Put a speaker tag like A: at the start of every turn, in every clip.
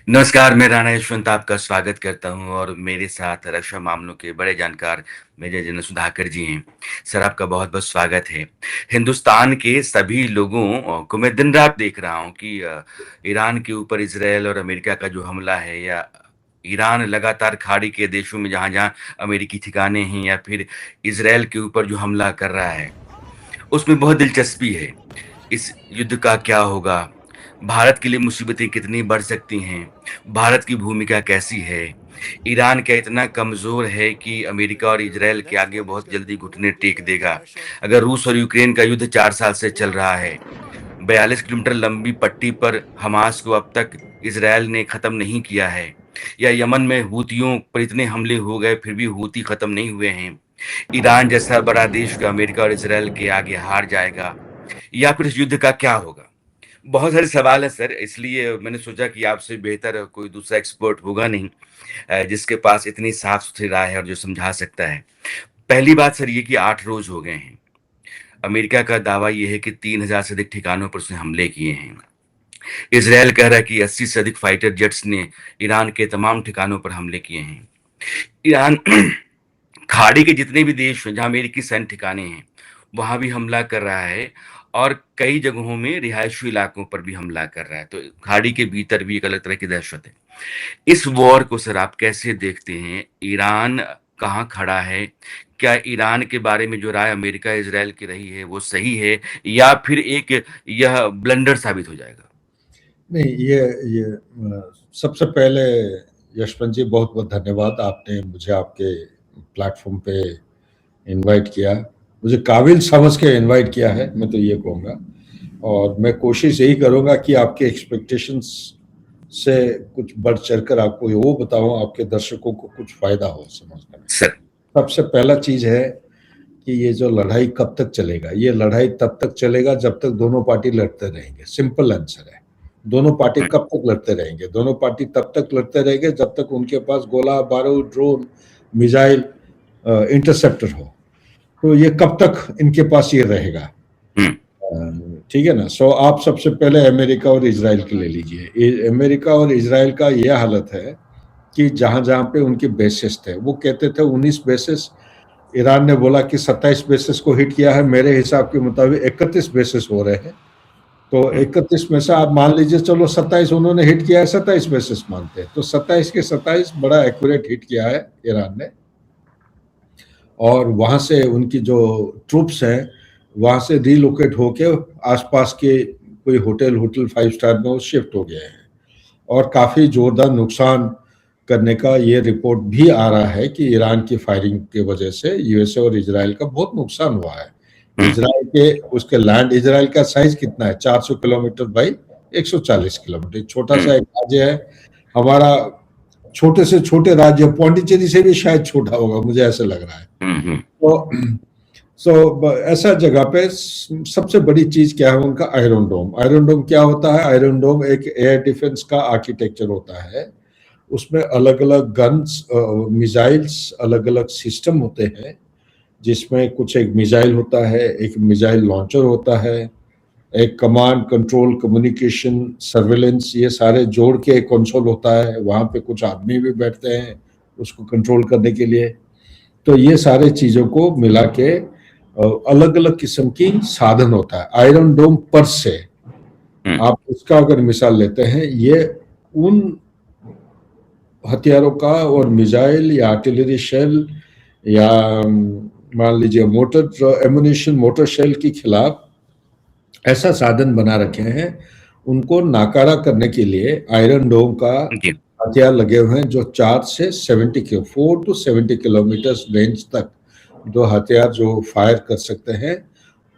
A: नमस्कार, मैं राणा यशवंत आपका स्वागत करता हूँ और मेरे साथ रक्षा मामलों के बड़े जानकार मेजर जनरल सुधाकर जी हैं। सर, आपका बहुत-बहुत स्वागत है। हिंदुस्तान के सभी लोगों को मैं दिन-रात देख रहा हूँ कि ईरान के ऊपर इज़राइल और अमेरिका का जो हमला है या ईरान लगातार खाड़ी के देशों में जहाँ-जहाँ अमेरिकी ठिकाने हैं या फिर इज़राइल के ऊपर जो हमला कर रहा है, उसमें बहुत दिलचस्पी है। इस युद्ध का क्या होगा? भारत के लिए मुसीबतें कितनी बढ़ सकती हैं? भारत की भूमिका कैसी है? ईरान क्या इतना कमज़ोर है कि अमेरिका और इज़राइल के आगे बहुत जल्दी घुटने टेक देगा? अगर रूस और यूक्रेन का युद्ध 4 साल से चल रहा है, 42 किलोमीटर लंबी पट्टी पर हमास को अब तक इज़राइल ने ख़त्म नहीं किया है, या यमन में हूतियों पर इतने हमले हो गए फिर भी हूती ख़त्म नहीं हुए हैं। ईरान जैसा बड़ा देश का अमेरिका और इज़राइल के आगे हार जाएगा, या फिर इस युद्ध का क्या होगा? बहुत सारे सवाल हैं सर, इसलिए मैंने सोचा कि आपसे बेहतर कोई दूसरा एक्सपर्ट होगा नहीं, जिसके पास इतनी साफ-सुथरी राय है और जो समझा सकता है। पहली बात सर ये कि 8 रोज़ हो गए हैं। अमेरिका का दावा ये है कि 3000 से अधिक ठिकानों पर उसने हमले किए हैं। इज़राइल कह रहा है कि 80 से अधिक फाइटर जेट्स ने ईरान के तमाम ठिकानों पर हमले किए हैं। ईरान खाड़ी के जितने भी देश हैं जहाँ अमेरिकी सैन्य ठिकाने हैं, वहाँ भी हमला कर रहा है और कई जगहों में रिहायशी इलाकों पर भी हमला कर रहा है। तो खाड़ी के भीतर भी एक अलग तरह की दहशत है। इस वॉर को सर आप कैसे देखते हैं? ईरान कहाँ खड़ा है? क्या ईरान के बारे में जो राय अमेरिका इज़राइल की रही है वो सही है, या फिर एक यह ब्लंडर साबित हो जाएगा?
B: नहीं, ये सबसे पहले यशवंत जी बहुत-बहुत धन्यवाद, आपने मुझे आपके प्लेटफ़ॉर्म पे इनवाइट किया। मुझे काबिल समझ के इनवाइट किया है, मैं तो ये कहूँगा, और मैं कोशिश यही करूँगा कि आपके एक्सपेक्टेशंस से कुछ बढ़ चढ़कर आपको वो बताऊँ, आपके दर्शकों को कुछ फ़ायदा हो समझने में।
A: सर।
B: सबसे पहला चीज़ है कि ये जो लड़ाई कब तक चलेगा? ये लड़ाई तब तक चलेगा जब तक दोनों पार्टी लड़ते रहेंगे, सिंपल आंसर है। दोनों पार्टी
A: हुँ,
B: कब तक लड़ते रहेंगे? दोनों पार्टी तब तक लड़ते रहेंगे जब तक उनके पास गोला बारूद, ड्रोन, मिसाइल, इंटरसेप्टर हो। तो ये कब तक इनके पास ये रहेगा?
A: हुँ,
B: ठीक है ना? सो आप सबसे पहले अमेरिका और इज़राइल की ले लीजिए। अमेरिका और इज़राइल का ये हालत है कि जहाँ-जहाँ पे उनके बेसेस थे, वो कहते थे 19 बेसेस, ईरान ने बोला कि 27 बेसेस को हिट किया है। मेरे हिसाब के मुताबिक 31 बेसेस हो रहे हैं। तो
A: हुँ,
B: 31 में से आप मान लीजिए, चलो 27 उन्होंने हिट किया है, 27 बेसिस मानते हैं, तो 27 के 27 बड़ा एक्यूरेट हिट किया है ईरान ने। और वहां से उनकी जो ट्रूप्स हैं, वहां से रिलोकेट होके आसपास के कोई होटल 5 स्टार में वो शिफ्ट हो गए हैं। और काफी जोरदार नुकसान करने का ये रिपोर्ट भी आ रहा है कि ईरान की फायरिंग की वजह से यूएसए और इजराइल का बहुत नुकसान हुआ है।
A: हुँ,
B: इजराइल के उसके लैंड, इजराइल का साइज कितना है? 400 किलोमीटर बाई 140 किलोमीटर, एक छोटा
A: हुँ,
B: सा एक राज्य है हमारा। छोटे से छोटे राज्य, पौंडीचेरी से भी शायद छोटा होगा, मुझे ऐसा लग रहा है।
A: हुँ, हुँ,
B: तो ऐसा जगह पे सबसे बड़ी चीज क्या है उनका? आयरन डोम। आयरन डोम क्या होता है? आयरन डोम एक एयर डिफेंस का आर्किटेक्चर होता है। उसमें अलग अलग गन्स, मिसाइल्स, अलग अलग सिस्टम होते हैं, जिसमें कुछ एक मिसाइल होता है, एक मिसाइल लॉन्चर होता है, एक कमांड कंट्रोल, कम्युनिकेशन, सर्वेलेंस, ये सारे जोड़ के एक कंसोल होता है। वहाँ पे कुछ आदमी भी बैठते हैं उसको कंट्रोल करने के लिए। तो ये सारे चीज़ों को मिला के अलग अलग किस्म की साधन होता है। आयरन डोम पर से
A: हुँ,
B: आप उसका अगर मिसाल लेते हैं, ये उन हथियारों का और मिसाइल या आर्टिलरी शेल या मान लीजिए मोटर एमुनिशन, मोटर शेल के खिलाफ ऐसा साधन बना रखे हैं, उनको नाकारा करने के लिए आयरन डोम का
A: जी,
B: हथियार लगे हुए हैं, जो 4 टू 70 किलोमीटर रेंज तक जो हथियार जो फायर कर सकते हैं,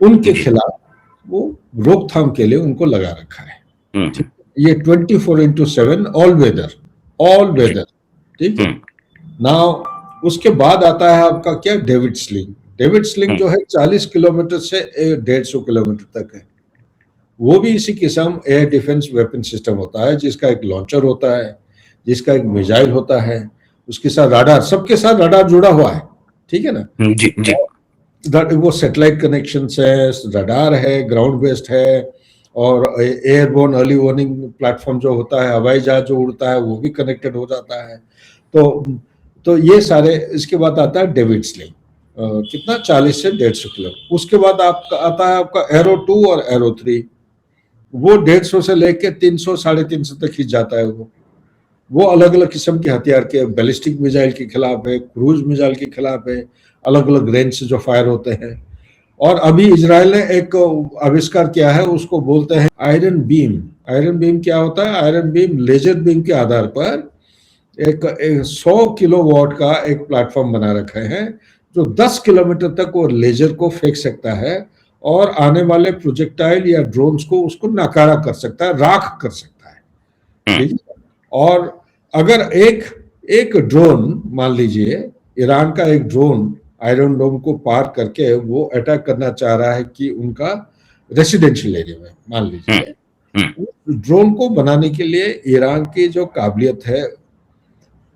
B: उनके
A: जी,
B: खिलाफ वो रोकथाम के लिए उनको लगा रखा है।
A: हुँ,
B: ठीक
A: हुँ,
B: है? ये 24/7 ऑल
A: जी,
B: वेदर, ठीक है?
A: हुँ,
B: नाउ उसके बाद आता है आपका क्या? David sling. डेविड स्लिंग
A: हुँ,
B: जो है 40 किलोमीटर से 150 किलोमीटर तक है। वो भी इसी किस्म एयर डिफेंस वेपन सिस्टम होता है, जिसका एक लॉन्चर होता है, जिसका एक मिसाइल होता है, उसके साथ रडार, सबके साथ रडार जुड़ा हुआ है। ठीक है ना?
A: हुँ, जी, जी,
B: वो सैटेलाइट कनेक्शन है, रडार है, ग्राउंड बेस्ड है, और एयरबोर्न अर्ली वार्निंग प्लेटफॉर्म जो होता है, हवाई जहाज जो उड़ता है वो भी कनेक्टेड हो जाता है। तो ये सारे, इसके बाद आता है डेविड्स लिंक, कितना 40 से 150 किलो। उसके बाद आपका आता है आपका एरो 2 और एरो 3, वो 150 से लेके 300 350 तक खींच जाता है। वो अलग अलग किस्म के हथियार के, बैलिस्टिक मिसाइल के खिलाफ है, क्रूज मिसाइल के खिलाफ है, अलग अलग रेंज से जो फायर होते हैं। और अभी इजराइल ने एक आविष्कार किया है, उसको बोलते हैं आयरन बीम। आयरन बीम क्या होता है? आयरन बीम लेजर बीम के आधार पर एक 100 किलोवाट का एक प्लेटफॉर्म बना रखे हैं, जो 10 किलोमीटर तक वो लेजर को फेंक सकता है और आने वाले प्रोजेक्टाइल या ड्रोन्स को उसको नाकारा कर सकता है, राख कर सकता है। ठीक है। और अगर एक एक ड्रोन, मान लीजिए ईरान का एक ड्रोन आयरन डोम को पार करके वो अटैक करना चाह रहा है कि उनका रेसिडेंशियल एरिया में, मान लीजिए, ड्रोन को बनाने के लिए ईरान की जो काबिलियत है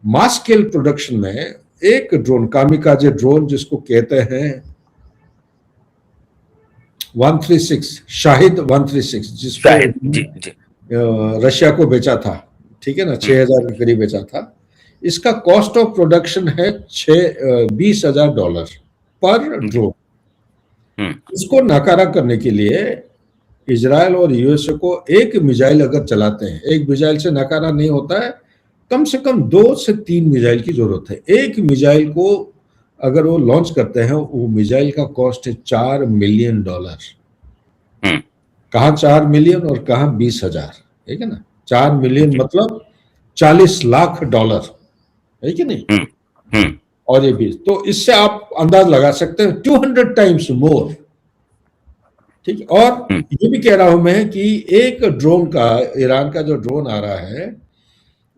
B: मास स्केल प्रोडक्शन में, एक ड्रोन कामिकाजे ड्रोन जिसको कहते हैं 136, शाहिद 136, जिसको रशिया को बेचा था, ठीक है ना, 6,000 के करीब बेचा था। इसका कॉस्ट ऑफ प्रोडक्शन है $20,000 पर ड्रोन। इसको नाकारा करने के लिए इजराइल और यूएसए को एक मिसाइल अगर चलाते हैं, एक मिसाइल से नाकारा नहीं होता है, कम से कम 2 से 3 मिसाइल की जरूरत है। एक मिसाइल को अगर वो लॉन्च करते हैं, वो मिसाइल का कॉस्ट है $4 मिलियन। कहाँ 4 मिलियन और कहाँ 20,000, ठीक है ना। 4 मिलियन मतलब $40 लाख, है कि नहीं? और ये भी, तो इससे आप अंदाज लगा सकते हैं 200 टाइम्स मोर। ठीक है। और ये भी कह रहा हूं मैं कि एक ड्रोन का, ईरान का जो ड्रोन आ रहा है,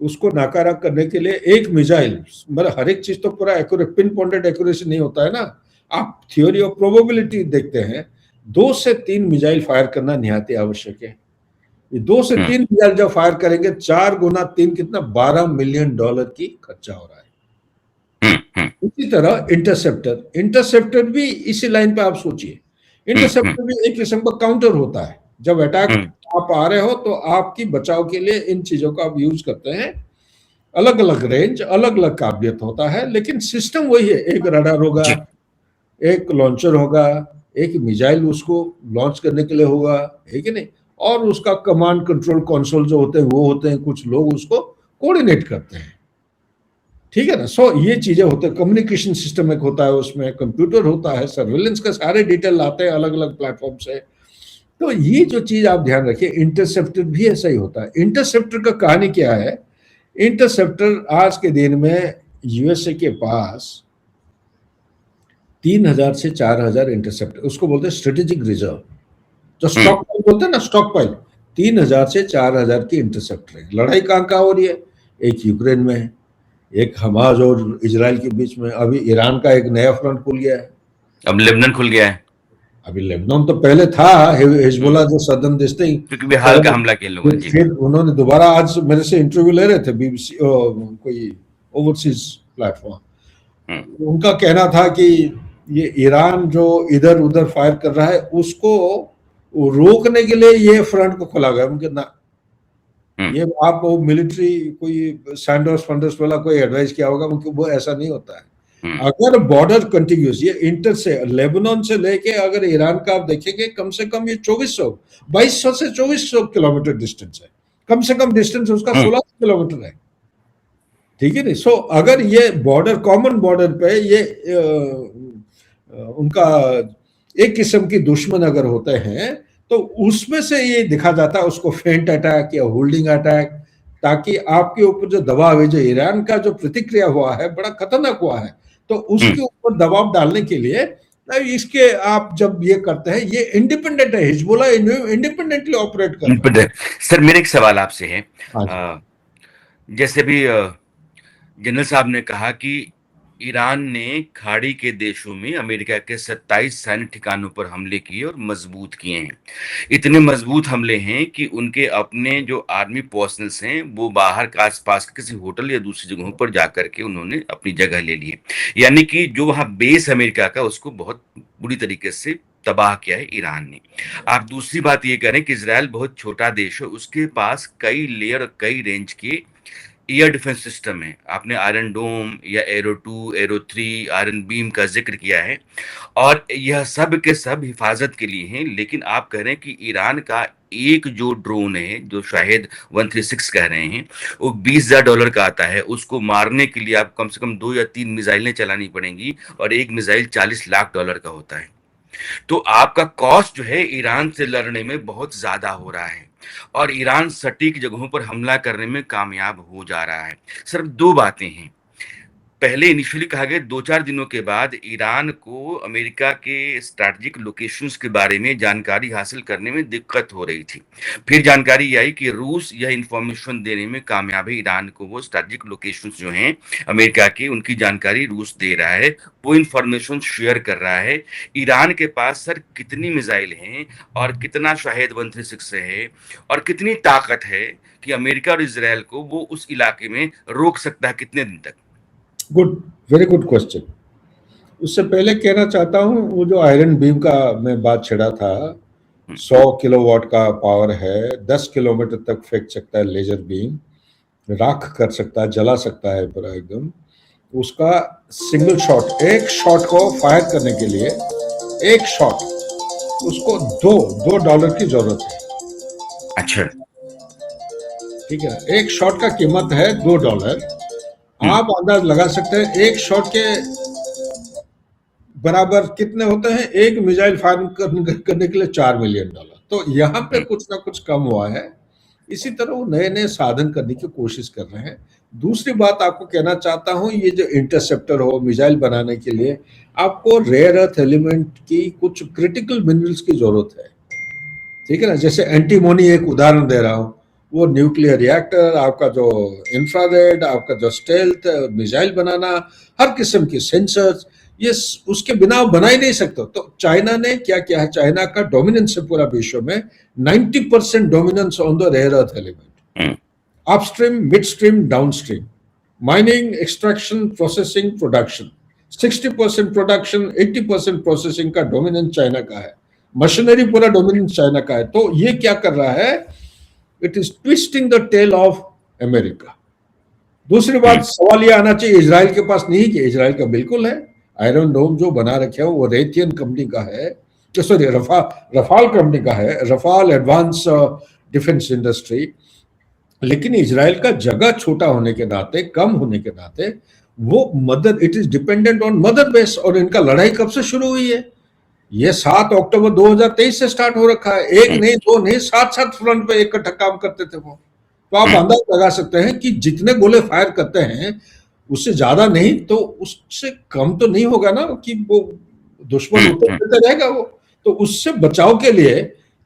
B: उसको नाकारा करने के लिए एक मिसाइल, मतलब हर एक चीज तो पूरा एक्यूरेट, पिन पॉइंटेड एक्यूरेसी नहीं होता है ना। आप थियोरी ऑफ प्रोबेबिलिटी देखते हैं, 2 से 3 मिसाइल फायर करना निहायत आवश्यक है। ये 2 से 3 मिसाइल जब फायर करेंगे, 4 गुना 3 कितना, $12 मिलियन की खर्चा हो रहा है। इसी तरह इंटरसेप्टर भी इसी लाइन पे आप सोचिए। इंटरसेप्टर भी एक किस्म का काउंटर होता है। जब अटैक आप आ रहे हो तो आपकी बचाव के लिए इन चीजों का आप यूज करते हैं। अलग अलग रेंज, अलग अलग काबिलियत होता है, लेकिन सिस्टम वही है। एक रडार होगा, एक लॉन्चर होगा, एक मिसाइल उसको लॉन्च करने के लिए होगा, है कि नहीं, और उसका कमांड कंट्रोल कंसोल जो होते हैं वो होते हैं, कुछ लोग उसको कोऑर्डिनेट करते हैं, ठीक है ना। सो ये चीजें होते हैं। कम्युनिकेशन सिस्टम एक होता है, उसमें कंप्यूटर होता है, सर्वेलेंस का सारे डिटेल आते हैं अलग अलग प्लेटफॉर्म से। तो ये जो चीज आप ध्यान रखिए, इंटरसेप्टर भी ऐसा ही होता है। इंटरसेप्टर का कहानी क्या है? इंटरसेप्टर आज के दिन में यूएसए के पास 3,000 से 4,000 इंटरसेप्टर, उसको बोलते हैं स्ट्रेटेजिक रिजर्व, जो स्टॉक पाइल बोलते हैं ना, स्टॉक पाइल। 3,000 से 4,000 की इंटरसेप्टर है। लड़ाई कहाँ हो रही है? एक यूक्रेन में है, एक हमास और इजराइल के बीच में। अभी ईरान का एक नया फ्रंट खुल गया है,
A: अब लेबनान खुल गया है।
B: अभी लेबनान तो पहले था, हिजबुल्लाह जो सदन देशते ही,
A: क्योंकि बिहार का हमला किया लोगों ने।
B: फिर उन्होंने दोबारा, आज मेरे से इंटरव्यू ले रहे थे बीबीसी, कोई ओवरसीज प्लेटफॉर्म, उनका कहना था कि ये ईरान जो इधर उधर फायर कर रहा है, उसको रोकने के लिए ये फ्रंट को खोला गया। उनके ना, ये आप वो मिलिट्री कोई सैंडर्स फंडर्स वाला कोई एडवाइस किया होगा, उनको वो ऐसा नहीं होता है। अगर बॉर्डर कंटिन्यूस, ये इंटर से लेबनान से लेके अगर ईरान का आप देखेंगे, कम से कम ये 2200 से 2400 किलोमीटर डिस्टेंस है। कम से कम डिस्टेंस उसका 16 किलोमीटर है, ठीक है नहीं। सो अगर ये बॉर्डर, कॉमन बॉर्डर पे ये उनका एक किस्म की दुश्मन अगर होते हैं, तो उसमें से ये दिखा जाता है उसको फेंट अटैक या होल्डिंग अटैक, ताकि आपके ऊपर जो दबाव है, जो ईरान का जो प्रतिक्रिया हुआ है बड़ा खतरनाक हुआ है, तो उसके ऊपर दबाव डालने के लिए इसके आप जब ये करते हैं, ये इंडिपेंडेंट है, हिजबुल्लाह इंडिपेंडेंटली ऑपरेट करता है।
A: सर मेरा एक सवाल आपसे है, जैसे भी जनरल साहब ने कहा कि ईरान ने खाड़ी के देशों में अमेरिका के 27 सैन्य ठिकानों पर हमले किए और मजबूत किए हैं। इतने मजबूत हमले हैं कि उनके अपने जो आर्मी पर्सनल्स हैं वो बाहर के आसपास के किसी होटल या दूसरी जगहों पर जाकर के उन्होंने अपनी जगह ले ली है। यानी कि जो वहाँ बेस अमेरिका का, उसको बहुत बुरी तरीके से तबाह किया है ईरान ने। आप दूसरी बात ये करें कि इजराइल बहुत छोटा देश है, उसके पास कई लेयर, कई रेंज के एयर डिफेंस सिस्टम है। आपने आयरन डोम या एरो 2, एरो 3, आयरन बीम का जिक्र किया है, और यह सब के सब हिफाजत के लिए हैं। लेकिन आप कह रहे हैं कि ईरान का एक जो ड्रोन है, जो शायद 136 कह रहे हैं, वो $20,000 का आता है। उसको मारने के लिए आप कम से कम 2 या 3 मिसाइलें चलानी पड़ेंगी, और एक मिसाइल $40 लाख का होता है। तो आपका कॉस्ट जो है ईरान से लड़ने में बहुत ज्यादा हो रहा है, और ईरान सटीक जगहों पर हमला करने में कामयाब हो जा रहा है। सिर्फ दो बातें हैं। पहले इनिशियली कहा गया 2-4 दिनों के बाद ईरान को अमेरिका के स्ट्रैटेजिक लोकेशंस के बारे में जानकारी हासिल करने में दिक्कत हो रही थी। फिर जानकारी आई कि रूस यह इंफॉर्मेशन देने में कामयाब है। ईरान को वो स्ट्रैटेजिक लोकेशंस जो हैं अमेरिका की, उनकी जानकारी रूस दे रहा है, वो इंफॉर्मेशन शेयर कर रहा है। ईरान के पास सर कितनी मिसाइल हैं, और कितना शाहेद 136 है, और कितनी ताकत है कि अमेरिका और इसराइल को वो उस इलाके में रोक सकता है कितने दिन तक?
B: Good, very good question. उससे पहले कहना चाहता हूँ, वो जो आयरन बीम का मैं बात छेड़ा था, 100 किलोवाट का पावर है, 10 किलोमीटर तक फेंक सकता है लेजर बीम, राख कर सकता है, जला सकता है पूरा एकदम। उसका सिंगल शॉट, एक शॉट को फायर करने के लिए, एक शॉट उसको दो डॉलर की जरूरत है।
A: अच्छा।
B: ठीक है, एक शॉट का कीमत है $2। आप अंदाज लगा सकते हैं एक शॉट के बराबर कितने होते हैं, एक मिसाइल फायर करने के लिए $4 मिलियन। तो यहाँ पे कुछ ना कुछ कम हुआ है। इसी तरह वो नए नए साधन करने की कोशिश कर रहे हैं। दूसरी बात आपको कहना चाहता हूँ, ये जो इंटरसेप्टर हो मिसाइल बनाने के लिए, आपको रेयर अर्थ एलिमेंट की कुछ क्रिटिकल मिनरल्स की जरूरत है। ठीक है ना, जैसे एंटीमोनी एक उदाहरण दे रहा हूँ, वो न्यूक्लियर रिएक्टर, आपका जो इंफ्रारेड, आपका जो स्टेल्थ मिसाइल बनाना, हर किस्म की सेंसर्स, ये उसके बिना आप बना ही नहीं सकते। तो चाइना ने क्या किया है, चाइना का डोमिनेंस है पूरा विश्व में, 90% dominance on the rare earth element, upstream, midstream, downstream, mining, extraction, processing, production. 60% production, 80% processing का डोमिनेंस चाइना का है। मशीनरी पूरा डोमिनेंस चाइना का है। तो ये क्या कर रहा है, it is twisting the tail of America. दूसरी बात, सवाल ये आना चाहिए इजराइल के पास नहीं, कि इजराइल का बिल्कुल है। आयरन डोम जो बना रखे हो वो रेथियन कंपनी का है, सॉरी रफाल कंपनी का है, रफाल एडवांस डिफेंस इंडस्ट्री। लेकिन इजराइल का जगह छोटा होने के नाते, कम होने के नाते, वो mother, it is dependent on mother base. और इनका लड़ाई कब से शुरू हुई है, ये 7 अक्टूबर 2023 से स्टार्ट हो रखा है। एक नहीं, दो नहीं, 7 फ्रंट पे इकट्ठा काम करते थे वो। तो आप अंदाज लगा सकते हैं कि जितने गोले फायर करते हैं, उससे ज्यादा नहीं तो उससे कम तो नहीं होगा ना, कि वो दुश्मन ऊपर देते रहेगा वो। तो उससे बचाव के लिए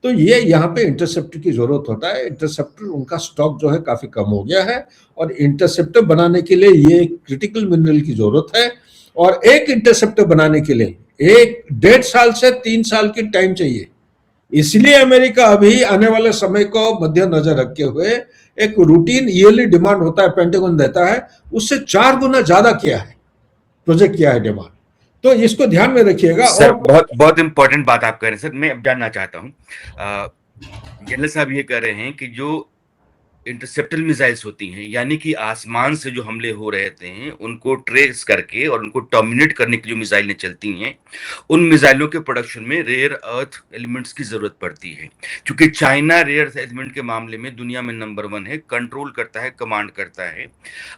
B: तो ये यहाँ पे इंटरसेप्टर की जरूरत होता है। इंटरसेप्टर, उनका स्टॉक जो है काफी कम हो गया है, और इंटरसेप्टर बनाने के लिए ये क्रिटिकल मिनरल की जरूरत है। और एक इंटरसेप्टर बनाने के लिए 1.5 साल से 3 साल की टाइम चाहिए। इसलिए अमेरिका अभी आने वाले समय को मद्देनजर रखे हुए एक रूटीन ईयरली डिमांड होता है, पेंटागन देता है, उससे 4 गुना ज्यादा किया है, प्रोजेक्ट किया है डिमांड। तो इसको ध्यान में रखिएगा।
A: सर
B: और
A: बहुत बहुत इंपॉर्टेंट बात आप कह रहे हैं। सर मैं अब जानना चाहता हूँ, जनरल साहब ये कह रहे हैं कि जो इंटरसेप्टर मिसाइल्स होती हैं, यानी कि आसमान से जो हमले हो रहे थे उनको ट्रेस करके और उनको टर्मिनेट करने की जो मिसाइलें चलती हैं, उन मिसाइलों के प्रोडक्शन में रेयर अर्थ एलिमेंट्स की जरूरत पड़ती है। क्योंकि चाइना रेयर अर्थ एलिमेंट के मामले में दुनिया में नंबर 1 है, कंट्रोल करता है, कमांड करता है।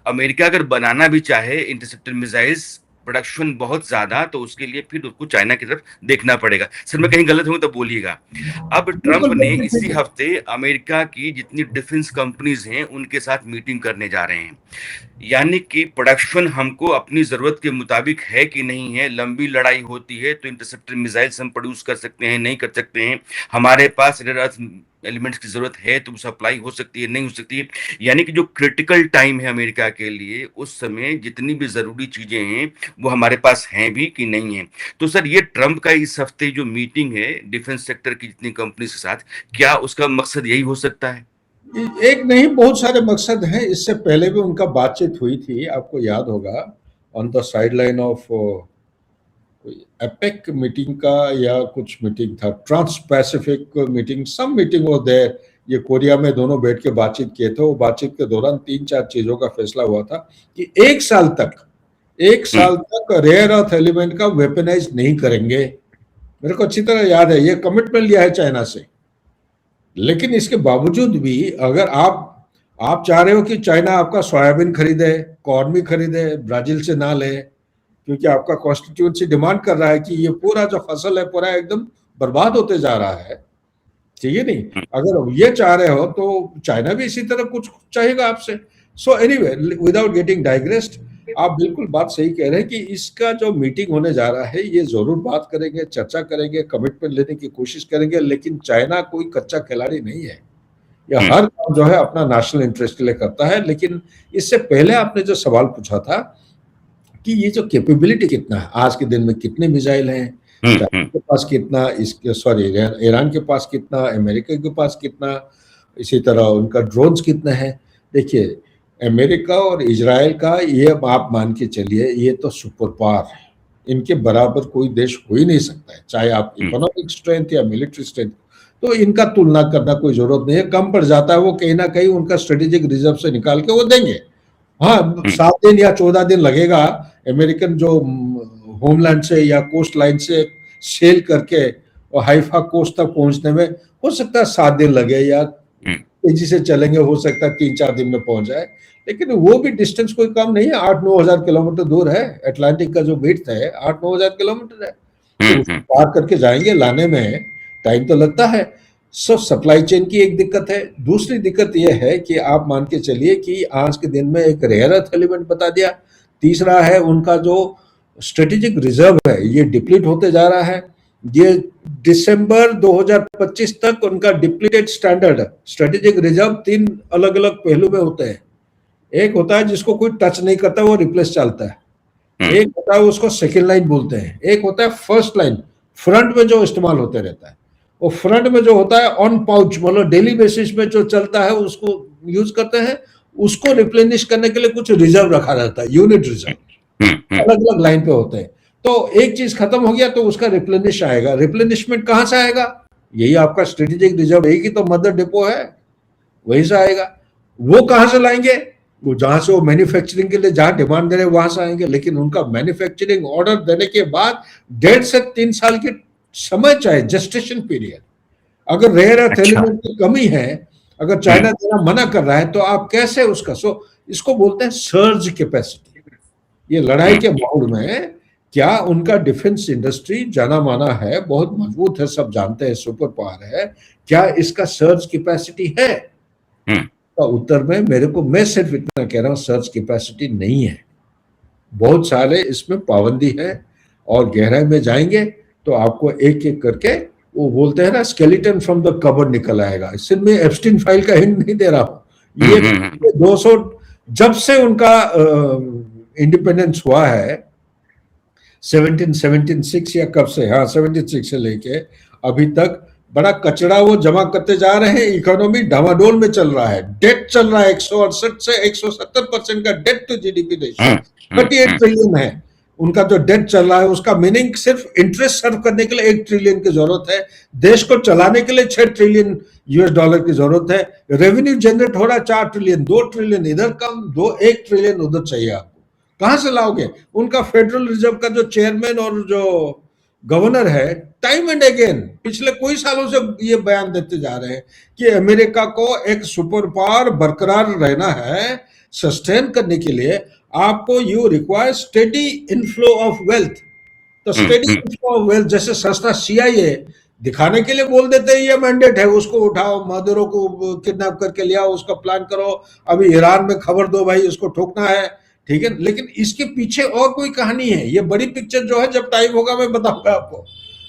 A: अमेरिका अगर बनाना भी चाहे इंटरसेप्टर मिसाइल्स प्रोडक्शन बहुत ज्यादा, तो उसके लिए फिर उसको चाइना की तरफ देखना पड़ेगा। सर मैं कहीं गलत हूं तो बोलिएगा। अब ट्रंप
B: बिल्कुल
A: ने
B: बिल्कुल
A: इसी
B: ठीक है।
A: हफ्ते अमेरिका की जितनी डिफेंस कंपनीज हैं उनके साथ मीटिंग करने जा रहे हैं। यानी कि प्रोडक्शन हमको अपनी जरूरत के मुताबिक है कि नहीं है। लंबी लड़ाई होती है तो इंटरसेप्टर मिसाइल्स हम प्रोड्यूस कर सकते हैं, नहीं कर सकते हैं। हमारे पास रेयर अर्थ एलिमेंट्स की जरूरत है तो सप्लाई हो सकती है, नहीं हो सकती है। यानी कि जो क्रिटिकल टाइम है अमेरिका के लिए, उस समय जितनी भी जरूरी चीजें हैं वो हमारे पास हैं भी कि नहीं है। तो सर ये ट्रंप का इस हफ्ते जो मीटिंग है डिफेंस सेक्टर की जितनी कंपनी के साथ, क्या उसका मकसद यही हो सकता है?
B: एक नहीं, बहुत सारे मकसद हैं। इससे पहले भी उनका बातचीत हुई थी, आपको याद होगा, on the side line of APEC meeting का या कुछ मीटिंग था, ट्रांस पैसिफिक मीटिंग, सम मीटिंग वो देयर, ये कोरिया में दोनों बैठ के बातचीत किए थे। वो बातचीत के दौरान 3-4 चीजों का फैसला हुआ था कि एक साल तक रेयर अर्थ एलिमेंट का वेपनाइज नहीं करेंगे। मेरे को अच्छी तरह याद है, ये कमिटमेंट लिया है चाइना से। लेकिन इसके बावजूद भी अगर आप चाह रहे हो कि चाइना आपका सोयाबीन खरीदे, कॉर्न भी खरीदे, ब्राजील से ना ले, क्योंकि आपका कॉन्स्टिट्यूंसी डिमांड कर रहा है कि ये पूरा जो फसल है पूरा एकदम बर्बाद होते जा रहा है, ठीक है नहीं। अगर ये चाह रहे हो तो चाइना भी इसी तरह कुछ चाहेगा आपसे। सो एनीवे, विदाउट गेटिंग डाइग्रेस्ड, आप बिल्कुल बात सही कह रहे हैं कि इसका जो मीटिंग होने जा रहा है ये जरूर बात करेंगे, चर्चा करेंगे, कमिटमेंट लेने की कोशिश करेंगे। लेकिन चाइना कोई कच्चा खिलाड़ी नहीं है, यह हर काम जो है अपना नेशनल इंटरेस्ट के लिए करता है। लेकिन इससे पहले आपने जो सवाल पूछा था कि ये जो कैपेबिलिटी कितना है, आज के दिन में कितने मिसाइल हैं, चाइना के पास कितना, इसके सॉरी ईरान के पास कितना, अमेरिका के पास कितना, इसी तरह उनका ड्रोन्स कितना है। देखिए, अमेरिका और इजराइल का ये आप मान के चलिए, ये तो सुपर पावर है, इनके बराबर कोई देश हो ही नहीं सकता है, चाहे आप इकोनॉमिक स्ट्रेंथ या मिलिट्री स्ट्रेंथ। तो इनका तुलना करना कोई जरूरत नहीं है, कम पड़ जाता है वो कहीं ना कहीं उनका स्ट्रेटेजिक रिजर्व से निकाल के वो देंगे। हाँ, 7 दिन या 14 दिन लगेगा अमेरिकन जो होमलैंड से या कोस्ट लाइन से सेल करके और हाइफा कोस्ट तक पहुंचने में। हो सकता है 7 दिन लगे, या तेजी से चलेंगे हो सकता है 3-4 दिन में पहुंच जाए। लेकिन वो भी डिस्टेंस कोई कम नहीं है, 8-9 हजार किलोमीटर दूर है। अटलांटिक का जो विड्थ है 8-9 हजार किलोमीटर है, तो उसको पार करके जाएंगे, लाने में टाइम तो लगता है। सब सप्लाई चेन की एक दिक्कत है। दूसरी दिक्कत यह है कि आप मान के चलिए कि आज के दिन में एक रेयर अर्थ एलिमेंट बता दिया। तीसरा है उनका जो स्ट्रेटेजिक रिजर्व है ये डिप्लीट होते जा रहा है। ये दिसंबर 2025 तक उनका डिप्लीटेड स्टैंडर्ड स्ट्रेटेजिक रिजर्व 3 अलग अलग पहलू में होते हैं। एक होता है जिसको कोई टच नहीं करता, वो रिप्लेस चलता है। एक होता है उसको सेकेंड लाइन बोलते हैं। एक होता है फर्स्ट लाइन, फ्रंट में जो इस्तेमाल होते रहता है। और फ्रंट में जो होता है ऑन पाउच, मतलब डेली बेसिस में जो चलता है उसको यूज करते हैं। उसको रिप्लेनिश करने के लिए कुछ रिजर्व रखा रहता है, यूनिट रिजर्व, अलग अलग लाइन पे होते हैं। तो एक चीज खत्म हो गया तो उसका रिप्लेनिश आएगा। रिप्लेनिशमेंट कहां से आएगा? यही आपका स्ट्रेटेजिक रिजर्व, यही की तो मदर डिपो है, वहीं से आएगा। वो कहां से लाएंगे? वो जहां से वो मैन्युफैक्चरिंग के लिए जहां डिमांड दे रहे वहां से आएंगे। लेकिन उनका मैन्युफैक्चरिंग ऑर्डर देने के बाद 1.5 से 3 साल की समय चाहिए, जेस्टेशन पीरियड। अगर रेयर अर्थ एलिमेंट की कमी है, अगर चाइना देना मना कर रहा है तो आप कैसे उसका, इसको बोलते हैं सर्ज कैपेसिटी। ये लड़ाई के माहौल में क्या उनका डिफेंस इंडस्ट्री जाना माना है, बहुत मजबूत है, सब जानते हैं, सुपर पावर है, क्या इसका सर्ज कैपेसिटी है? तो उत्तर में मैं सिर्फ इतना कह रहा हूं, सर्च कैपेसिटी नहीं है। बहुत सारे इसमें पाबंदी है, और गहराई में जाएंगे तो आपको एक एक करके, वो बोलते हैं ना, स्केलेटन फ्रॉम द कबर्ड निकल आएगा। सिर्फ मैं एप्स्टीन फाइल का हिंट नहीं दे रहा हूं। ये 200 जब से उनका इंडिपेंडेंस हुआ है, 1776 या कब से, हाँ 76 से लेके अभी तक बड़ा कचरा वो जमा करते जा रहे हैं। इकोनॉमी डामाडोल में चल रहा है, डेट चल रहा है 168 से 170% का debt to GDP ratio, 38 trillion है उनका जो डेट चल रहा है। उसका मीनिंग सिर्फ इंटरेस्ट सर्व करने के लिए 1 ट्रिलियन की जरूरत है, देश को चलाने के लिए 6 ट्रिलियन यूएस डॉलर की जरूरत है। रेवेन्यू जनरेट हो रहा है 4 ट्रिलियन, 2 ट्रिलियन इधर कम, 1 ट्रिलियन उधर चाहिए आपको। कहां से लाओगे? उनका फेडरल रिजर्व का जो चेयरमैन और जो गवर्नर है, टाइम एंड अगेन पिछले कोई सालों से ये बयान देते जा रहे हैं कि अमेरिका को एक सुपर पावर बरकरार रहना है, सस्टेन करने के लिए आपको you require steady inflow of wealth. तो स्टेडी इनफ्लो ऑफ वेल्थ जैसे संस्था सीआईए दिखाने के लिए बोल देते हैं ये मैंडेट है, उसको उठाओ, मदरों को किडनैप करके ले आओ, उसका प्लान करो, अभी ईरान में खबर दो भाई, उसको ठोकना है, ठीक है। लेकिन इसके पीछे और कोई कहानी है। ये बड़ी पिक्चर जो है, जब टाइम होगा मैं बताऊंगा आपको।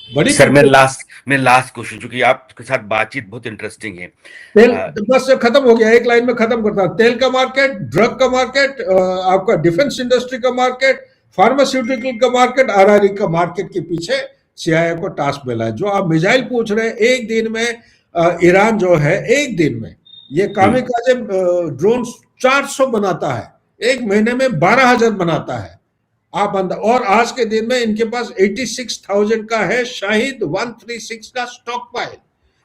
B: बड़ी
A: सर, मैं लास्ट क्वेश्चन, क्योंकि आपके साथ बातचीत बहुत इंटरेस्टिंग है।
B: तेल बस खत्म हो गया, एक लाइन में खत्म करता हूं। तेल का मार्केट, ड्रग का मार्केट, आपका डिफेंस इंडस्ट्री का मार्केट, फार्मास्यूटिकल का मार्केट, आरआरई का मार्केट के पीछे सीआईए को टास्क मिला है। जो आप मिसाइल पूछ रहे हैं, एक दिन में ईरान जो है, एक दिन में ये कामिकाजे ड्रोन 400 बनाता है, एक महीने में 12,000 बनाता है। आप अंदर, और आज के दिन में इनके पास 86,000 का है शाहिद 136 का स्टॉक पाइल।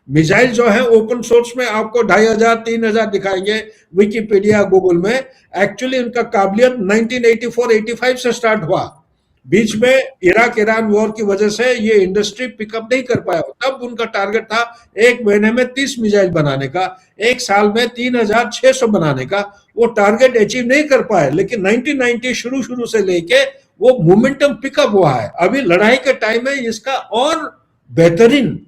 B: मिसाइल जो है ओपन सोर्स में आपको 2,500 3,000 दिखाएंगे विकिपीडिया गूगल में। एक्चुअली उनका काबिलियत 1984-85 से स्टार्ट हुआ। बीच में इराक ईरान वॉर की वजह से ये इंडस्ट्री पिकअप नहीं कर पाया। तब उनका टारगेट था एक महीने में 30 मिसाइल बनाने का, एक साल में 3,600 बनाने का। वो टारगेट अचीव नहीं कर पाए, लेकिन 1990 शुरू शुरू से लेके वो मोमेंटम पिकअप हुआ है। अभी लड़ाई के टाइम में इसका और बेहतरीन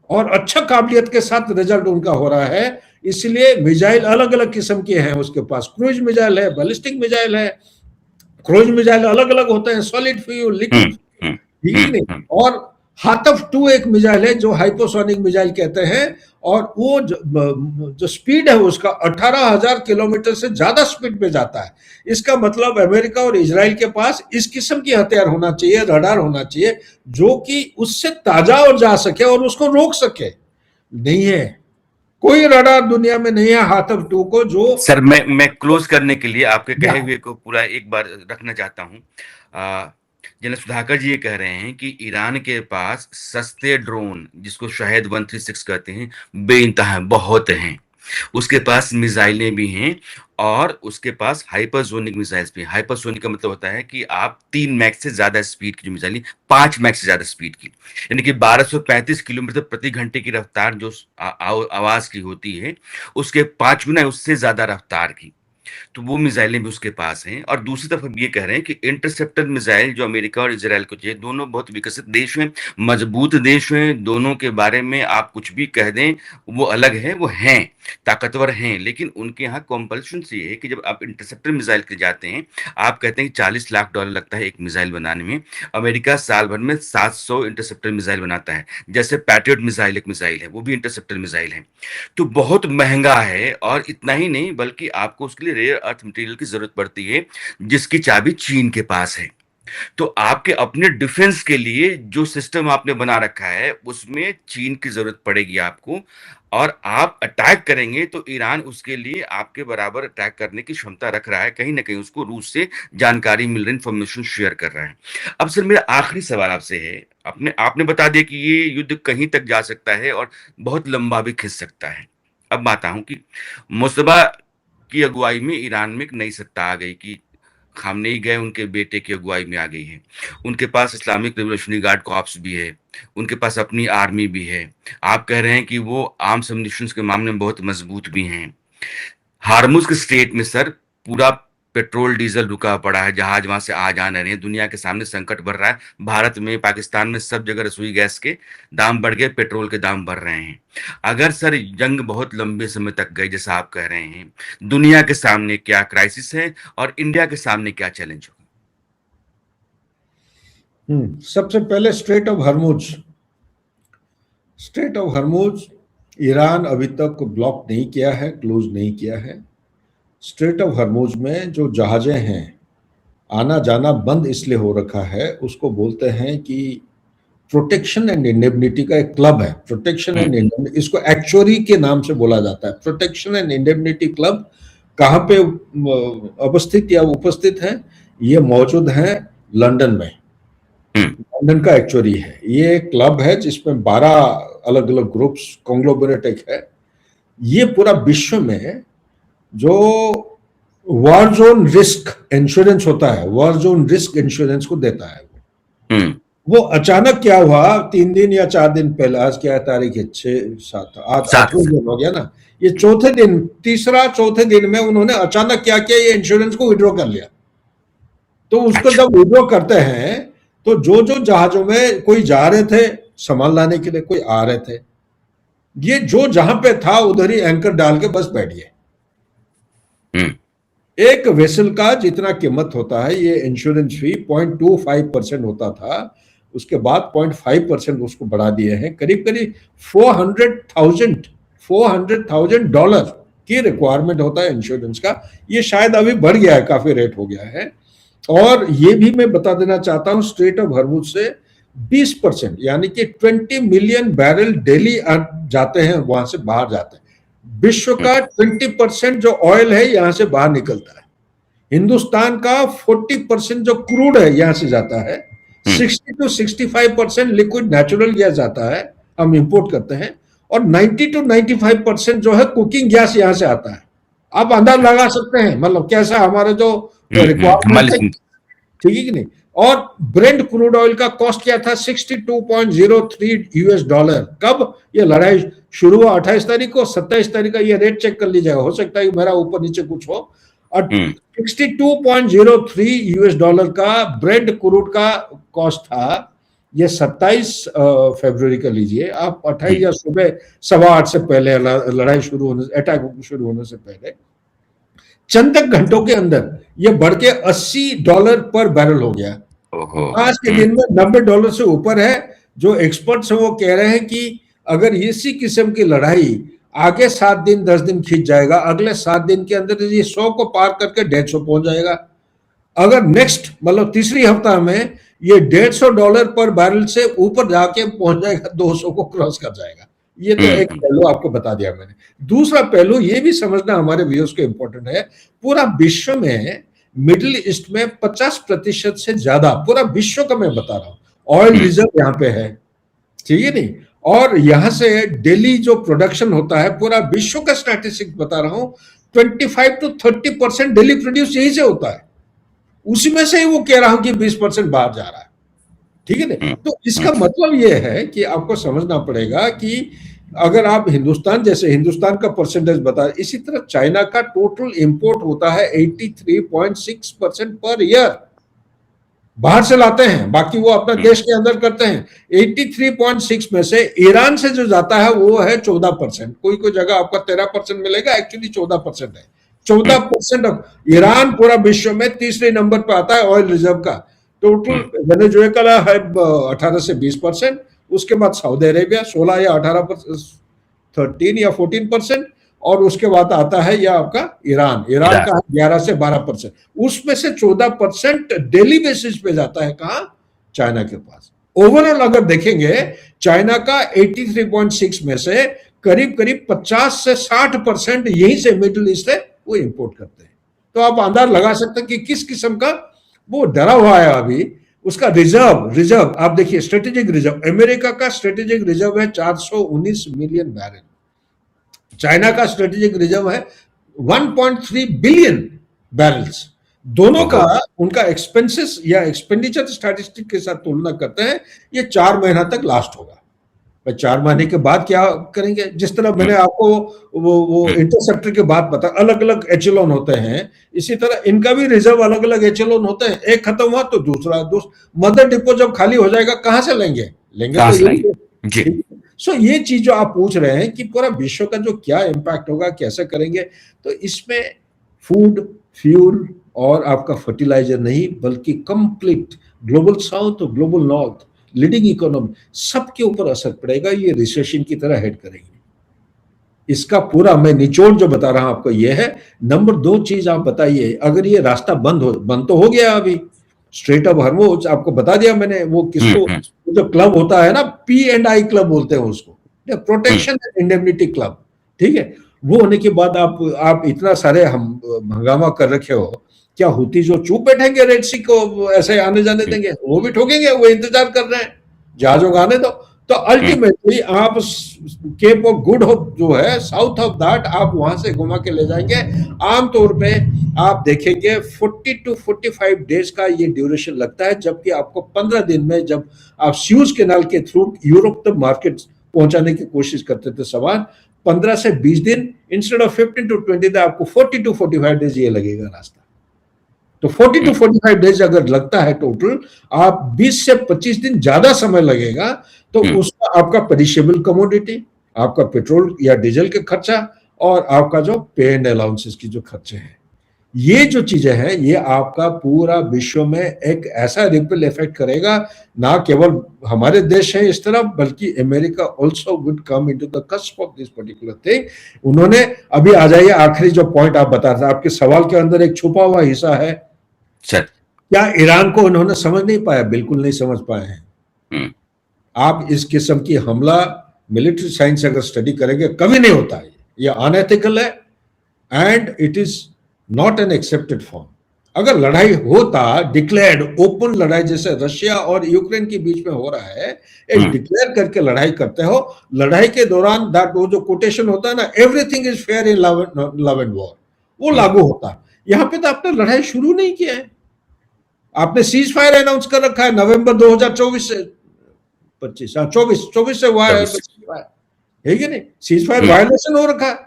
B: और अच्छा काबिलियत के साथ रिजल्ट उनका हो रहा है। इसलिए मिसाइल अलग अलग किस्म के हैं उसके पास। क्रूज मिसाइल है, बैलिस्टिक मिसाइल है। क्रूज मिसाइल अलग अलग होते हैं, सॉलिड फ्यूल, लिक्विड, ठीक है नहीं। और हाथफ 2 एक मिसाइल है जो हाइपोसोनिक मिसाइल कहते हैं, और वो जो स्पीड है उसका 18,000 किलोमीटर से ज्यादा स्पीड पे जाता है। इसका मतलब अमेरिका और इजराइल के पास इस किस्म की हथियार होना चाहिए, रडार होना चाहिए जो कि उससे ताजा और जा सके और उसको रोक सके। नहीं है, कोई रडार दुनिया में नहीं है हाथफ 2 को जो।
A: सर मैं क्लोज करने के लिए आपके कहे हुए को पूरा एक बार रखना चाहता हूँ। जनरल सुधाकर जी ये कह रहे हैं कि ईरान के पास सस्ते ड्रोन, जिसको शायद 136 कहते हैं, बेइंतहा बहुत हैं। उसके पास मिसाइलें भी हैं और उसके पास हाइपरसोनिक मिसाइल्स भी हैं। हाइपरसोनिक का मतलब होता है कि आप 3 मैक से ज्यादा स्पीड की जो मिसाइल, 5 मैक से ज्यादा स्पीड की, यानी कि 1235 किलोमीटर प्रति घंटे की रफ्तार जो आवाज की होती है, उसके 5 गुना उससे ज्यादा रफ्तार की। तो वो मिसाइलें भी उसके पास हैं। और दूसरी तरफ हम ये कह रहे हैं कि इंटरसेप्टर मिसाइल जो अमेरिका और इजराइल को चाहिए, दोनों बहुत विकसित देश हैं, मजबूत देश हैं, दोनों के बारे में आप कुछ भी कह दें वो अलग है, वो हैं, ताकतवर हैं, लेकिन उनके यहाँ कॉम्पल्शन ये है कि जब आप इंटरसेप्टर मिसाइल के जाते हैं, आप कहते हैं कि $40 लाख लगता है एक मिसाइल बनाने में। अमेरिका साल भर में 700 इंटरसेप्टर मिसाइल बनाता है। जैसे पैट्रियट मिसाइल एक मिसाइल है, वो भी इंटरसेप्टर मिसाइल है। तो बहुत महंगा है, और इतना ही नहीं बल्कि आपको उसके लिए रेयर अर्थ मटेरियल की जरूरत पड़ती है, जिसकी चाबी चीन के पास है। तो आपके अपने डिफेंस के लिए जो सिस्टम आपने बना रखा है उसमें चीन की जरूरत पड़ेगी आपको, और आप अटैक करेंगे तो ईरान उसके लिए आपके बराबर अटैक करने की क्षमता रख रहा है। कहीं ना कहीं उसको रूस से जानकारी मिल रही, इंफॉर्मेशन शेयर कर रहा है। अब सर मेरा आखिरी सवाल आपसे है, आपने आपने बता दिया कि ये युद्ध कहीं तक जा सकता है और बहुत लंबा भी खिंच सकता है। अब बात हूं कि मुस्तफा की अगुवाई में ईरान में एक नई सत्ता आ गई कि खामनेई गए, उनके बेटे की अगुवाई में आ गई है। उनके पास इस्लामिक रिवोल्यूशनरी गार्ड कॉर्प्स भी है, उनके पास अपनी आर्मी भी है। आप कह रहे हैं कि वो आर्म्स एम्युनिशंस के मामले में बहुत मजबूत भी हैं। हार्मुज के स्ट्रेट में सर पूरा पेट्रोल डीजल रुका पड़ा है, जहाज वहां से आ जा रहे हैं। दुनिया के सामने संकट बढ़ रहा है, भारत में, पाकिस्तान में, सब जगह रसोई गैस के दाम बढ़ गए, पेट्रोल के दाम बढ़ रहे हैं। अगर सर जंग बहुत लंबे समय तक गई जैसा आप कह रहे हैं, दुनिया के सामने क्या क्राइसिस है और इंडिया के सामने क्या चैलेंज होगा?
B: सबसे पहले strait of Hormuz. Strait of Hormuz Iran अभी तक ब्लॉक नहीं किया है, क्लोज नहीं किया है। स्ट्रेट ऑफ हर्मुज में जो जहाजें हैं, आना जाना बंद इसलिए हो रखा है, उसको बोलते हैं कि प्रोटेक्शन एंड इंडेमनिटी का एक क्लब है। प्रोटेक्शन एंड इंडेमनिटी, इसको एक्चुअरी के नाम से बोला जाता है। प्रोटेक्शन एंड इंडेमनिटी क्लब कहाँ पे अवस्थित या उपस्थित है? ये मौजूद है लंदन में। लंदन का एक्चुअरी है। ये क्लब है जिसमें 12 अलग अलग ग्रुप्स, कॉन्ग्लोमरेट है। ये पूरा विश्व में जो वॉर जोन रिस्क इंश्योरेंस होता है, वॉर जोन रिस्क इंश्योरेंस को देता है। वो अचानक क्या हुआ, 3 दिन या 4 दिन पहले, आज क्या तारीख है, 6-7, आज 8वें दिन हो गया ना, ये चौथे दिन, तीसरा चौथे दिन में उन्होंने अचानक क्या किया, ये इंश्योरेंस को विड्रॉ कर लिया। तो उसको जब विड्रॉ करते हैं तो जो जो जहाजों में कोई जा रहे थे सामान लाने के लिए, कोई आ रहे थे, ये जो जहां पे था उधर ही एंकर डाल के बस बैठ गए। एक वेसल का जितना कीमत होता है, ये इंश्योरेंस फी 0.25% होता था, उसके बाद 0.5% उसको बढ़ा दिए हैं। करीब करीब $400,000 की रिक्वायरमेंट होता है इंश्योरेंस का। ये शायद अभी बढ़ गया है, काफी रेट हो गया है। और ये भी मैं बता देना चाहता हूं, स्ट्रेट ऑफ हर्मुज से 20% यानी कि 20 मिलियन बैरल डेली जाते हैं, वहां से बाहर जाते हैं। विश्व का 20% जो ऑयल है यहां से बाहर निकलता है। हिंदुस्तान का 40% जो क्रूड है यहां से जाता है, 60 to 65% लिक्विड नेचुरल गैस जाता है, हम इंपोर्ट करते हैं, और 90 to 95% जो है कुकिंग गैस यहां से आता है। आप अंदाज लगा सकते हैं मतलब कैसा हमारे जो रिक्वायरमेंट है, ठीक है कि नहीं। और ब्रेंट क्रूड ऑयल का कॉस्ट क्या था, 62.03 यूएस डॉलर। कब ये लड़ाई शुरू हुआ, 28 तारीख को, 27 तारीख का ये रेट चेक कर लीजिएगा, हो सकता है मेरा ऊपर नीचे कुछ हो। और 62.03 यूएस डॉलर का ब्रेंट क्रूड का कॉस्ट था। ये 27 फरवरी का लीजिए आप, 28 या सुबह 8:15 से पहले, लड़ाई शुरू होने, अटैक शुरू होने से पहले, चंद घंटों के अंदर ये बढ़ के $80 पर बैरल हो गया। आज के दिन में $90 से ऊपर है। जो एक्सपर्ट्स हैं वो कह रहे हैं कि अगर इसी किस्म की लड़ाई आगे 7 दिन 10 दिन खींच जाएगा, अगले 7 दिन के अंदर ये 100 को पार करके 150 पहुंच जाएगा। अगर नेक्स्ट मतलब तीसरी हफ्ता में ये $150 पर बैरल से ऊपर जाके पहुंच जाएगा, 200 को क्रॉस कर जाएगा। ये तो एक पहलू आपको बता दिया मैंने। दूसरा पहलू ये भी समझना हमारे व्यूअर्स को इंपॉर्टेंट है, पूरा विश्व में मिडिल ईस्ट में 50% से ज्यादा, पूरा विश्व का मैं बता रहा हूं, ऑयल रिजर्व यहाँ पे है, ठीक है नहीं। और यहां से डेली जो प्रोडक्शन होता है, पूरा विश्व का स्टैटिस्टिक्स बता रहा हूं, 25 to 30% डेली प्रोड्यूस यहीं से होता है। उसी में से ही वो कह रहा हूं कि 20% बाहर जा रहा है, ठीक है ना। तो इसका मतलब ये है कि आपको समझना पड़ेगा कि अगर आप हिंदुस्तान, जैसे हिंदुस्तान का परसेंटेज बता, इसी तरह चाइना का टोटल इंपोर्ट होता है 83.6% पर ईयर, बाहर से लाते हैं, बाकी वो अपना देश के अंदर करते हैं। 83.6 में से ईरान से जो जाता है वो है 14%। कोई कोई जगह आपका 13% मिलेगा, एक्चुअली 14% है। 14% ईरान पूरा विश्व में तीसरे नंबर पर आता है ऑयल रिजर्व का। टोटल वेनेजुएला है 18 से 20%, उसके बाद सऊदी अरेबिया 16 या 18%, 13 या 14%, और उसके बाद आता है यह आपका ईरान का 11 से 12%। उसमें से 14% डेली बेसिस पे जाता है कहां, चाइना के पास। ओवरऑल अगर देखेंगे चाइना का 83.6 में से करीब करीब 50 से 60% यहीं से मिडिल ईस्ट से वो इंपोर्ट करते हैं। तो आप अंदाज लगा सकते हैं कि किस किस्म का वो डरा हुआ है अभी। उसका रिजर्व आप देखिए, स्ट्रेटेजिक रिजर्व, अमेरिका का स्ट्रेटेजिक रिजर्व है 419 मिलियन बैरल, चाइना का स्ट्रेटेजिक रिजर्व है 1.3 बिलियन बैरल्स। दोनों का उनका एक्सपेंसेस या एक्सपेंडिचर स्टैटिस्टिक के साथ तुलना करते हैं, ये 4 महीना तक लास्ट होगा। 4 महीने के बाद क्या करेंगे, जिस तरह मैंने आपको वो इंटरसेप्टर के बाद बता, अलग अलग एचेलॉन होते हैं, इसी तरह इनका भी रिजर्व अलग अलग एचेलॉन होते हैं। एक खत्म हुआ तो दूसरा मदर डिपो जब खाली हो जाएगा कहां से लेंगे तो सो ये चीज जो आप पूछ रहे हैं कि पूरा विश्व का जो क्या इंपैक्ट होगा, कैसे करेंगे, तो इसमें फूड, फ्यूल और आपका फर्टिलाइजर नहीं, बल्कि कंप्लीट ग्लोबल साउथ और ग्लोबल नॉर्थ लीडिंग इकोनॉमी सबके ऊपर असर पड़ेगा। ये रिसेशन की तरह हेड करेंगे। इसका पूरा मैं निचोड़ जो बता रहा हूं आपको ये है। नंबर 2 चीज आप बताइए, अगर ये रास्ता बंद तो हो गया अभी, स्ट्रेट ऑफ हॉर्मुज़ आपको बता दिया मैंने, वो किसको, जो क्लब होता है ना, P&I क्लब बोलते हैं उसको, प्रोटेक्शन एंड इंडेमनिटी क्लब, ठीक है। वो होने के बाद आप इतना सारे हम हंगामा कर रखे हो, क्या हुती जो चुप बैठेंगे रेड सी को ऐसे आने जाने देंगे? वो भी ठोकेंगे, वो इंतजार कर रहे हैं जहाजों का आने दो। तो अल्टीमेटली आप केप ऑफ गुड होप जो है साउथ ऑफ दैट, आप वहां से घुमा के ले जाएंगे। आमतौर पे आप देखेंगे 40 to 45 डेज का ये ड्यूरेशन लगता है, जबकि आपको 15 दिन में, जब आप स्यूज कैनाल के थ्रू यूरोप तक मार्केट पहुंचाने की कोशिश करते थे सामान, 15 से 20 दिन इंस्टेड ऑफ 15 to 20 आपको 40 to 45 डेज ये लगेगा रास्ता। तो 40 to 45 डेज अगर लगता है टोटल, आप 20 से 25 दिन ज्यादा समय लगेगा। तो उसका आपका पेरिशेबल कमोडिटी, आपका पेट्रोल या डीजल के खर्चा, और आपका जो पे एंड अलाउंसेस की जो खर्चे हैं, ये जो चीजें हैं, ये आपका पूरा विश्व में एक ऐसा रिपल इफेक्ट करेगा। ना केवल हमारे देश हैं इस तरफ, बल्कि America also would come into the cusp of this particular thing. उन्होंने अभी आ जाइए, आखिरी जो पॉइंट आप बता रहे थे, आपके सवाल के अंदर एक छुपा हुआ हिस्सा है
A: सर।
B: क्या ईरान को उन्होंने समझ नहीं पाया? बिल्कुल नहीं समझ पाए हैं। आप इस किस्म की हमला मिलिट्री साइंस अगर स्टडी करेंगे, कभी नहीं होता है। ये अनएथिकल है and it is not an accepted form. अगर लड़ाई होता डिक्लेयर्ड ओपन लड़ाई जैसे रशिया और यूक्रेन के बीच में हो रहा है, एक डिक्लेयर करके लड़ाई करते हो, लड़ाई के दौरान दैट वो जो कोटेशन होता है ना, everything is fair in love and war, वो लागू होता। यहाँ पे तो आपने लड़ाई शुरू नहीं किया है, आपने सीज फायर अनाउंस कर रखा है नवंबर 2024 से 25, हाँ 24 से हुआ है कि नहीं, सीज फायर वायलेशन हो रखा है।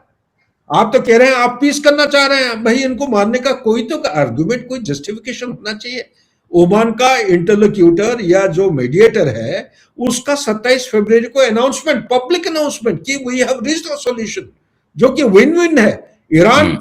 B: आप तो कह रहे हैं आप पीस करना चाह रहे हैं, भाई इनको मारने का कोई तो आर्गुमेंट, कोई जस्टिफिकेशन होना चाहिए। ओमान का इंटरलोक्यूटर या जो मीडिएटर है उसका 27 फरवरी को अनाउंसमेंट, पब्लिक अनाउंसमेंट कि we have reached a solution, जो कि विन विन है। ईरान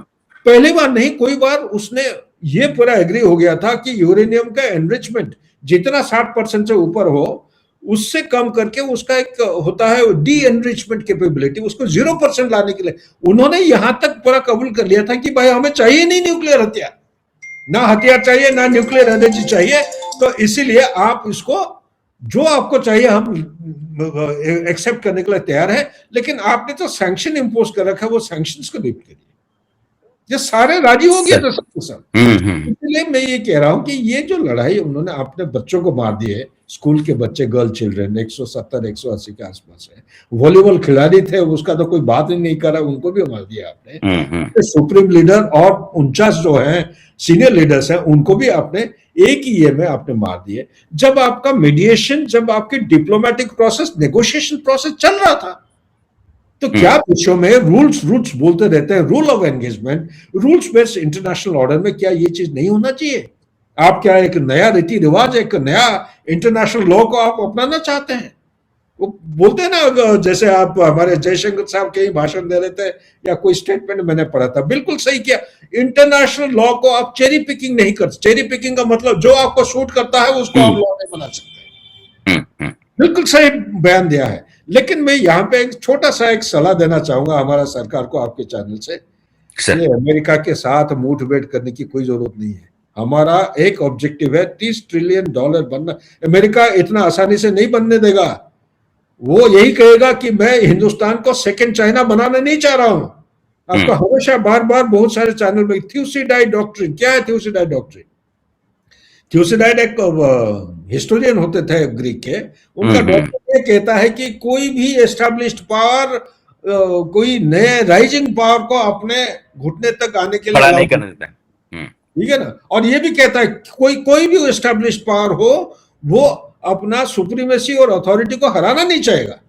B: पहली बार नहीं कोई बार उसने ये पूरा एग्री हो गया था कि यूरेनियम का एनरिचमेंट जितना 60% से ऊपर हो उससे कम करके उसका एक होता है डी एनरिचमेंट कैपेबिलिटी, उसको 0% लाने के लिए उन्होंने यहां तक पूरा कबूल कर लिया था कि भाई हमें चाहिए नहीं न्यूक्लियर हथियार, ना हथियार चाहिए ना न्यूक्लियर एनर्जी चाहिए, तो इसीलिए आप इसको जो आपको चाहिए हम एक्सेप्ट करने के लिए तैयार है। लेकिन आपने तो सैंक्शन इंपोज कर रखा है, वो सैंक्शंस को लिफ्ट करिए, ये सारे राजी हो गए तो सबके सब। इसलिए मैं ये कह रहा हूं कि ये जो लड़ाई उन्होंने अपने बच्चों को मार दिए, स्कूल के बच्चे, गर्ल चिल्ड्रन 170-180 के आसपास है, वॉलीबॉल खिलाड़ी थे उसका तो कोई बात ही नहीं करा, उनको भी मार दिया आपने। सुप्रीम लीडर और 49 जो है सीनियर लीडर्स हैं उनको भी आपने एक ही ये में आपने मार दिए। जब आपका मीडिएशन, जब आपकी डिप्लोमेटिक प्रोसेस, नेगोशिएशन प्रोसेस चल रहा था, तो क्या विश्व में रूल्स रूल्स बोलते रहते हैं, rule of engagement, rules based international order में क्या ये चीज नहीं होना चाहिए? आप क्या एक नया रीति रिवाज, एक नया इंटरनेशनल लॉ को आप अपनाना चाहते हैं? वो बोलते हैं ना, जैसे आप हमारे जयशंकर साहब के ही भाषण दे रहे थे या कोई स्टेटमेंट मैंने पढ़ा था, बिल्कुल सही किया, इंटरनेशनल लॉ को आप चेरी पिकिंग नहीं कर, चेरी पिकिंग का मतलब जो आपको सूट करता है उसको आप लॉ नहीं बना सकते। बिल्कुल सही बयान दिया है। लेकिन मैं यहाँ पे एक छोटा सा एक सलाह देना चाहूंगा हमारा सरकार को आपके चैनल से, ये अमेरिका के साथ मुठभेड़ करने की कोई जरूरत नहीं है। हमारा एक ऑब्जेक्टिव है $30 ट्रिलियन बनना, अमेरिका इतना आसानी से नहीं बनने देगा। वो यही कहेगा कि मैं हिंदुस्तान को सेकंड चाइना बनाना नहीं चाह रहा हूं। आपको हमेशा बार बार बहुत सारे चैनल में थ्यूसिडाइड डॉक्ट्रिन, क्या है थ्यूसिडाइड डॉक्ट्रिन? थ्यूसिडाइड एक हिस्टोरियन होते थे ग्रीक के, उनका डॉक्टर ये कहता है कि कोई भी एस्टैब्लिश्ड पावर कोई नए राइजिंग पावर को अपने घुटने तक आने के लिए नहीं करने देता, ठीक है ना। और ये भी कहता है कोई भी एस्टैब्लिश्ड पावर हो वो अपना सुप्रीमेसी और अथॉरिटी को हराना नहीं चाहेगा।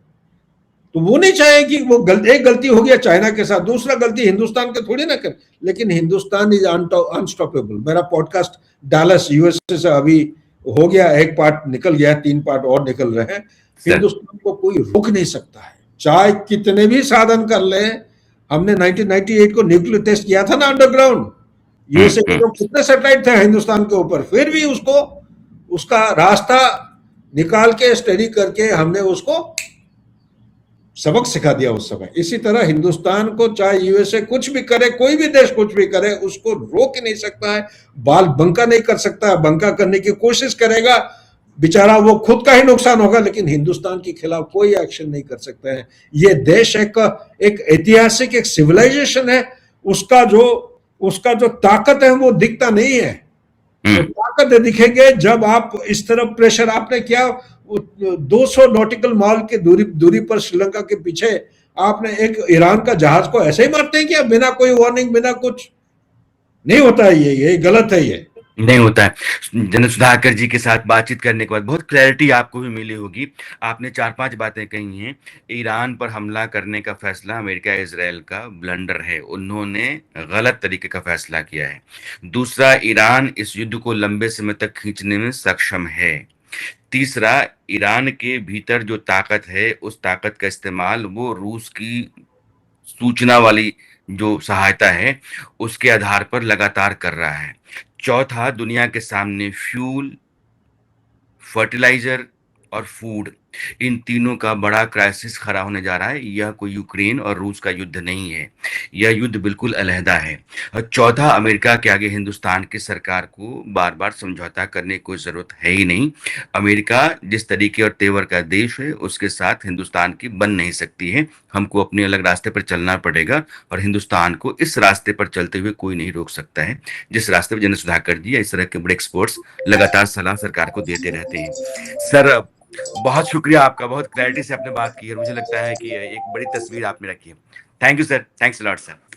B: तो वो नहीं चाहे कि वो एक गलती हो गया चाइना के साथ, दूसरा गलती हिंदुस्तान के थोड़ी ना करे, लेकिन हिंदुस्तान इज अनस्टॉपेबल। मेरा पॉडकास्ट डालस यूएसए से अभी हो गया, एक पार्ट निकल गया, 3 पार्ट और निकल रहे हैं। हिंदुस्तान को कोई रोक नहीं सकता है, चाहे कितने भी साधन कर ले। हमने 1998 को न्यूक्लियर टेस्ट किया था ना अंडरग्राउंड, यूएसए के जो कितने सैटेलाइट थे हिंदुस्तान के ऊपर, फिर भी उसको उसका रास्ता निकाल के स्टडी करके हमने उसको सबक सिखा दिया उस समय। इसी तरह हिंदुस्तान को चाहे यूएसए कुछ भी करे, कोई भी देश कुछ भी करे, उसको रोक ही नहीं सकता है, बाल बंका नहीं कर सकता है। बंका करने की कोशिश करेगा बेचारा, वो खुद का ही नुकसान होगा, लेकिन हिंदुस्तान के खिलाफ कोई एक्शन नहीं कर सकता है। ये देश एक ऐतिहासिक एक सिविलाइजेशन है, उसका जो ताकत है वो दिखता नहीं है। तो ताकत दिखेंगे जब आप इस तरफ प्रेशर, आपने क्या 200 नॉटिकल माइल की दूरी पर श्रीलंका के पीछे आपने एक ईरान का जहाज को ऐसे ही मारते हैं क्या, बिना कोई वार्निंग, बिना कुछ? नहीं होता है, ये गलत है, ये
A: नहीं होता है। जनरल सुधाकर जी के साथ बातचीत करने के बाद बहुत क्लैरिटी आपको भी मिली होगी। आपने 4-5 बातें कही हैं। ईरान पर हमला करने का फैसला अमेरिका इजराइल का ब्लंडर है, उन्होंने गलत तरीके का फैसला किया है। दूसरा, ईरान इस युद्ध को लंबे समय तक खींचने में सक्षम है। तीसरा, ईरान के भीतर जो ताकत है उस ताकत का इस्तेमाल वो रूस की सूचना वाली जो सहायता है उसके आधार पर लगातार कर रहा है। चौथा, दुनिया के सामने फ्यूल, फर्टिलाइजर और फूड इन तीनों का बड़ा क्राइसिस खड़ा होने जा रहा है। यह कोई यूक्रेन और रूस का युद्ध नहीं है, यह युद्ध बिल्कुल अलहदा है। चौथा, अमेरिका के आगे हिंदुस्तान की सरकार को बार बार समझौता करने की कोई जरूरत है ही नहीं। अमेरिका जिस तरीके और तेवर का देश है, उसके साथ हिंदुस्तान की बन नहीं सकती है। हमको अपने अलग रास्ते पर चलना पड़ेगा, और हिंदुस्तान को इस रास्ते पर चलते हुए कोई नहीं रोक सकता है, जिस रास्ते पर जनरल सुधाकर जी या इस तरह के बड़े एक्सपर्ट्स लगातार सलाह सरकार को देते रहते हैं। सर, बहुत शुक्रिया आपका, बहुत क्लैरिटी से आपने बात की, और मुझे लगता है कि एक बड़ी तस्वीर आपने रखी है। Thank you sir, thanks a lot sir.